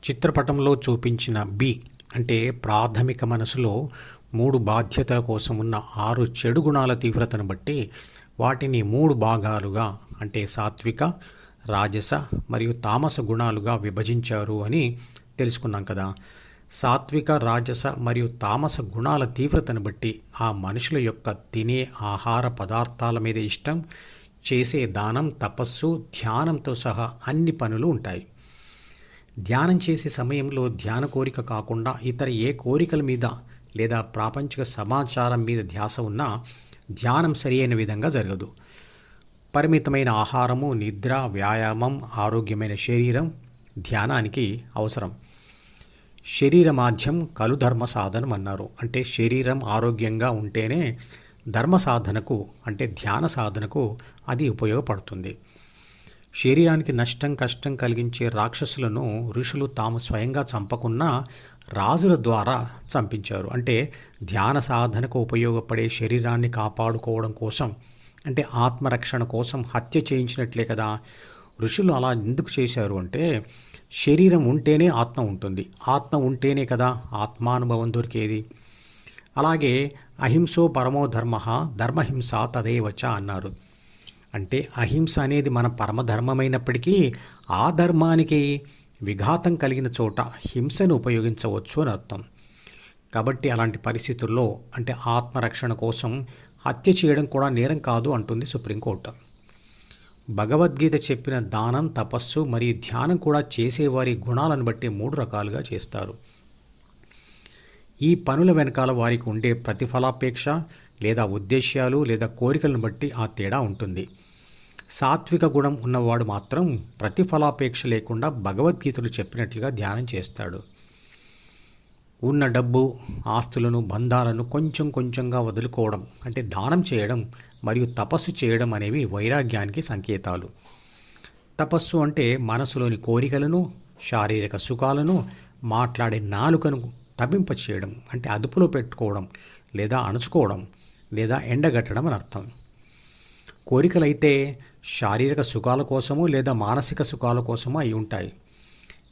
చిత్రపటంలో చూపించిన బి అంటే ప్రాథమిక మనసులో 3 బాధ్యతల కోసం ఉన్న 6 చెడు గుణాల తీవ్రతను బట్టి వాటిని 3 భాగాలుగా అంటే సాత్విక, రాజస మరియు తామస గుణాలుగా విభజించారు అని తెలుసుకున్నాం కదా. సాత్విక, రాజస మరియు తామస గుణాల తీవ్రతను బట్టి ఆ మనుషుల యొక్క తినే ఆహార పదార్థాల మీద ఇష్టం, చేసే దానం, తపస్సు, ధ్యానంతో సహా అన్ని పనులు ఉంటాయి. ధ్యానం చేసే సమయంలో ధ్యాన కోరిక కాకుండా ఇతర ఏ కోరికల మీద లేదా ప్రాపంచిక సమాచారం మీద ధ్యాస ఉన్నా ధ్యానం సరి అయిన విధంగా జరగదు. పరిమితమైన ఆహారము, నిద్ర, వ్యాయామం, ఆరోగ్యమైన శరీరం ధ్యానానికి అవసరం. శరీర మాధ్యం కలు ధర్మ సాధనం అన్నారు. అంటే శరీరం ఆరోగ్యంగా ఉంటేనే ధర్మ సాధనకు అంటే ధ్యాన సాధనకు అది ఉపయోగపడుతుంది. శరీరానికి నష్టం కష్టం కలిగించే రాక్షసులను ఋషులు తాము స్వయంగా చంపకున్నా రాజుల ద్వారా చంపించారు. అంటే ధ్యాన సాధనకు ఉపయోగపడే శరీరాన్ని కాపాడుకోవడం కోసం అంటే ఆత్మరక్షణ కోసం హత్య చేయించినట్లే కదా. ఋషులు అలా ఎందుకు చేశారు అంటే శరీరం ఉంటేనే ఆత్మ ఉంటుంది, ఆత్మ ఉంటేనే కదా ఆత్మానుభవం దొరికేది. అలాగే అహింసో పరమో ధర్మ ధర్మహింస తదేవచ అన్నారు. అంటే అహింస అనేది మన పరమధర్మమైనప్పటికీ ఆ ధర్మానికి విఘాతం కలిగిన చోట హింసను ఉపయోగించవచ్చు అని అర్థం. కాబట్టి అలాంటి పరిస్థితుల్లో అంటే ఆత్మరక్షణ కోసం హత్య చేయడం కూడా నేరం కాదు అంటుంది సుప్రీంకోర్టు. భగవద్గీత చెప్పిన దానం, తపస్సు మరియు ధ్యానం కూడా చేసేవారి గుణాలను బట్టి 3 రకాలుగా చేస్తారు. ఈ పనుల వెనకాల వారికి ఉండే ప్రతిఫలాపేక్ష లేదా ఉద్దేశ్యాలు లేదా కోరికలను బట్టి ఆ తేడా ఉంటుంది. సాత్విక గుణం ఉన్నవాడు మాత్రం ప్రతిఫలాపేక్ష లేకుండా భగవద్గీతలు చెప్పినట్లుగా ధ్యానం చేస్తాడు. ఉన్న డబ్బు, ఆస్తులను, బంధాలను కొంచెం కొంచెంగా వదులుకోవడం అంటే దానం చేయడం మరియు తపస్సు చేయడం అనేవి వైరాగ్యానికి సంకేతాలు. తపస్సు అంటే మనసులోని కోరికలను, శారీరక సుఖాలను, మాట్లాడే నాలుకను తప్పింపచేయడం అంటే అదుపులో పెట్టుకోవడం లేదా అణుచుకోవడం లేదా ఎండగట్టడం అని అర్థం. కోరికలైతే శారీరక సుఖాల కోసము లేదా మానసిక సుఖాల కోసము అయి ఉంటాయి.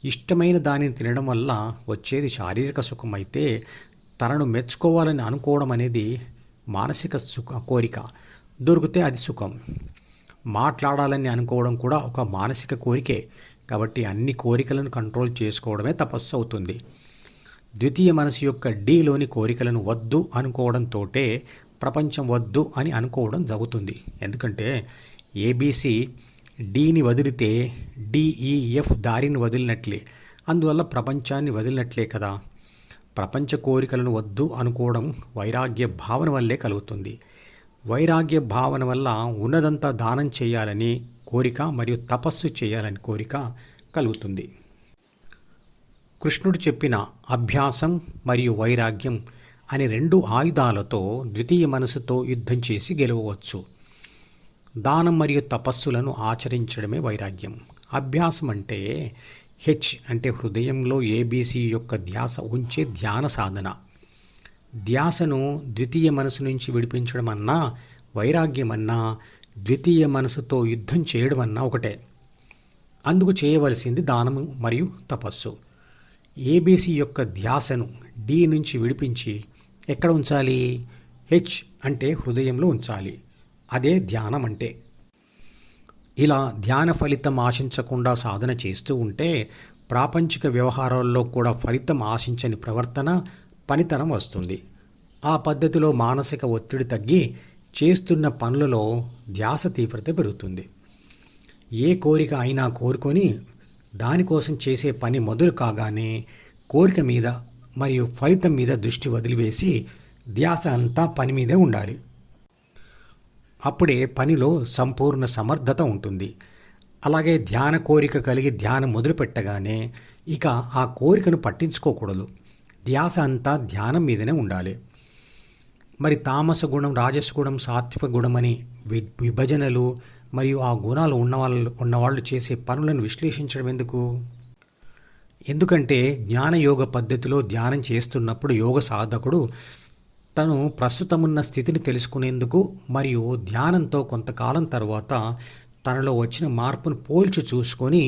ఇష్టమైన దానిని తినడం వల్ల వచ్చేది శారీరక సుఖం అయితే తనను మెచ్చుకోవాలని అనుకోవడం అనేది మానసిక కోరిక. దొరికితే అది సుఖం. మాట్లాడాలని అనుకోవడం కూడా ఒక మానసిక కోరికే. కాబట్టి అన్ని కోరికలను కంట్రోల్ చేసుకోవడమే తపస్సు అవుతుంది. ద్వితీయ మనసు యొక్క డీలోని కోరికలను వద్దు అనుకోవడంతో ప్రపంచం వద్దు అని అనుకోవడం జరుగుతుంది. ఎందుకంటే ఏబీసీ డీని వదిలితే డిఈఎఫ్ దారిని వదిలినట్లే, అందువల్ల ప్రపంచాన్ని వదిలినట్లే కదా. ప్రపంచ కోరికలను వద్దు అనుకోవడం వైరాగ్య భావన వల్లే కలుగుతుంది. వైరాగ్య భావన వల్ల ఉన్నదంతా దానం చేయాలని కోరిక మరియు తపస్సు చేయాలని కోరిక కలుగుతుంది. కృష్ణుడు చెప్పిన అభ్యాసం మరియు వైరాగ్యం అనే 2 ఆయుధాలతో ద్వితీయ మనసుతో యుద్ధం చేసి గెలవవచ్చు. దానం మరియు తపస్సులను ఆచరించడమే వైరాగ్యం. అభ్యాసం అంటే హెచ్ అంటే హృదయంలో ఏబీసీ యొక్క ధ్యాస ఉంచే ధ్యాన సాధన. ధ్యాసను ద్వితీయ మనసు నుంచి విడిపించడం అన్నా, వైరాగ్యం అన్నా, ద్వితీయ మనసుతో యుద్ధం చేయడం అన్నా ఒకటే. అందుకు చేయవలసింది దానము మరియు తపస్సు. ఏబీసీ యొక్క ధ్యాసను డి నుంచి విడిపించి ఎక్కడ ఉంచాలి? హెచ్ అంటే హృదయంలో ఉంచాలి. అదే ధ్యానం అంటే. ఇలా ధ్యాన ఫలితం ఆశించకుండా సాధన చేస్తూ ఉంటే ప్రాపంచిక వ్యవహారాల్లో కూడా ఫలితం ఆశించని ప్రవర్తన, పనితనం వస్తుంది. ఆ పద్ధతిలో మానసిక ఒత్తిడి తగ్గి చేస్తున్న పనులలో ధ్యాస తీవ్రత పెరుగుతుంది. ఏ కోరిక అయినా కోరుకొని దానికోసం చేసే పని మొదలు కాగానే కోరిక మీద మరియు ఫలితం మీద దృష్టి వదిలివేసి ధ్యాస అంతా పని మీదే ఉండాలి. అప్పుడే పనిలో సంపూర్ణ సమర్థత ఉంటుంది. అలాగే ధ్యాన కోరిక కలిగి ధ్యానం మొదలుపెట్టగానే ఇక ఆ కోరికను పట్టించుకోకూడదు. ధ్యాస అంతా ధ్యానం మీదనే ఉండాలి. మరి తామస గుణం, రాజస గుణం, సాత్విక గుణం అని విభజనలు మరియు ఆ గుణాలు ఉన్నవాళ్ళు చేసే పనులను విశ్లేషించడం ఎందుకు? ఎందుకంటే జ్ఞానయోగ పద్ధతిలో ధ్యానం చేస్తున్నప్పుడు యోగ సాధకుడు తను ప్రస్తుతమున్న స్థితిని తెలుసుకునేందుకు మరియు ధ్యానంతో కొంతకాలం తర్వాత తనలో వచ్చిన మార్పును పోల్చి చూసుకొని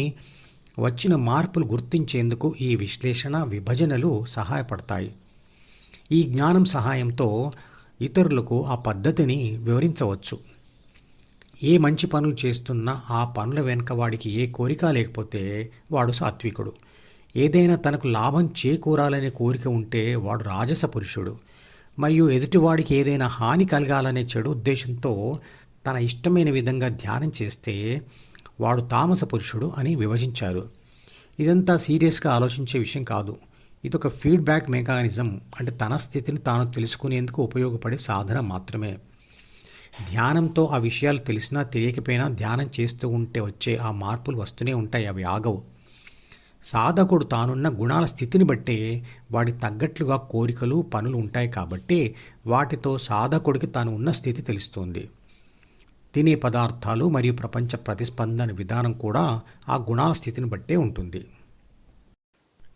వచ్చిన మార్పులు గుర్తించేందుకు ఈ విశ్లేషణ విభజనలు సహాయపడతాయి. ఈ జ్ఞానం సహాయంతో ఇతరులకు ఆ పద్ధతిని వివరించవచ్చు. ఏ మంచి పనులు చేస్తున్నా ఆ పనుల వెనుక వాడికి ఏ కోరిక లేకపోతే వాడు సాత్వికుడు. ఏదైనా తనకు లాభం చేకూరాలనే కోరిక ఉంటే వాడు రాజస పురుషుడు. మరియు ఎదుటివాడికి ఏదైనా హాని కలగాలనే చెడు ఉద్దేశంతో తన ఇష్టమైన విధంగా ధ్యానం చేస్తే వాడు తామస పురుషుడు అని విభజించారు. ఇదంతా సీరియస్గా ఆలోచించే విషయం కాదు. ఇదొక ఫీడ్బ్యాక్ మెకానిజం, అంటే తన స్థితిని తాను తెలుసుకునేందుకు ఉపయోగపడే సాధన మాత్రమే. ధ్యానంతో ఆ విషయాలు తెలిసినా తెలియకపోయినా ధ్యానం చేస్తూ ఉంటే వచ్చే ఆ మార్పులు వస్తూనే ఉంటాయి, అవి ఆగవు. సాధకుడు తానున్న గుణాల స్థితిని బట్టే వాడి తగ్గట్లుగా కోరికలు పనులు ఉంటాయి కాబట్టి వాటితో సాధకుడికి తాను ఉన్న స్థితి తెలుస్తుంది. తినే పదార్థాలు మరియు ప్రపంచ ప్రతిస్పందన విధానం కూడా ఆ గుణాల స్థితిని బట్టే ఉంటుంది.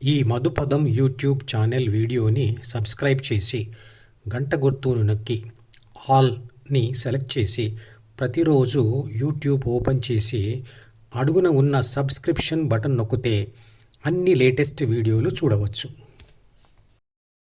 ఈ మధుపదం యూట్యూబ్ ఛానల్ వీడియోని సబ్స్క్రైబ్ చేసి గంట గుర్తును నొక్కి ఆల్ని సెలెక్ట్ చేసి ప్రతిరోజు యూట్యూబ్ ఓపెన్ చేసి అడుగున ఉన్న సబ్స్క్రిప్షన్ బటన్ నొక్కితే అన్ని లేటెస్ట్ వీడియోలు చూడవచ్చు.